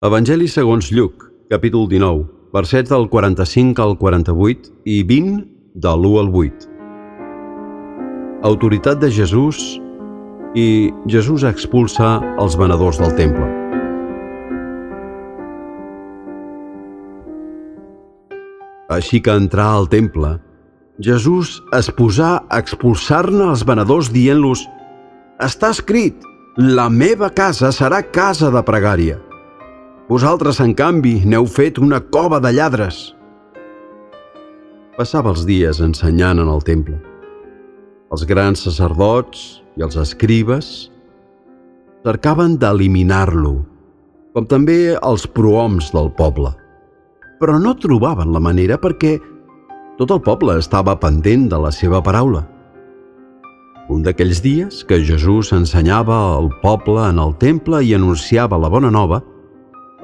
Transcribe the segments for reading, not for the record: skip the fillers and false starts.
Evangeli segons Lluc, capítol 19, versets del 45 al 48 i 20 de l'1 al 8. Autoritat de Jesús i Jesús expulsa els venedors del temple. Així que entrà al temple, Jesús es posà a expulsar-ne els venedors dient-los: «Està escrit, la meva casa serà casa de pregària. Vosaltres, en canvi, n'heu fet una cova de lladres». Passava els dies ensenyant en el temple. Els grans sacerdots i els escribes cercaven d'eliminar-lo, com també els prohoms del poble. Però no trobaven la manera perquè tot el poble estava pendent de la seva paraula. Un d'aquells dies que Jesús ensenyava al poble en el temple i anunciava la bona nova,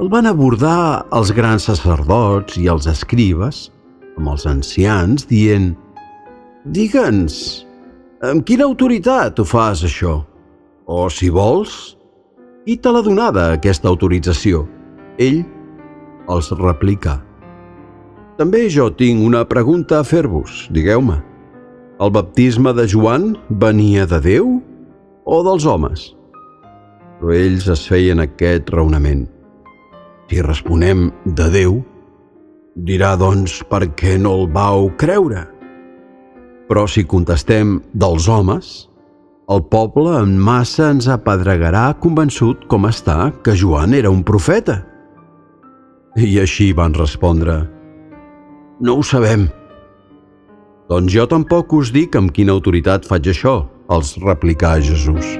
el van abordar els grans sacerdots i els escribes, amb els ancians, dient: «Digue'ns, amb quina autoritat ho fas, això? O, si vols, qui te l'ha donada, aquesta autorització?» Ell els replicà: «També jo tinc una pregunta a fer-vos, digueu-me. El baptisme de Joan venia de Déu o dels homes?» Però ells es feien aquest raonament: «Si responem de Déu, dirà, doncs, per què no el vau creure? Però si contestem dels homes, el poble en massa ens apedregarà convençut com està que Joan era un profeta». I així van respondre: «No ho sabem». «Doncs jo tampoc us dic amb quina autoritat faig això», els replicà Jesús.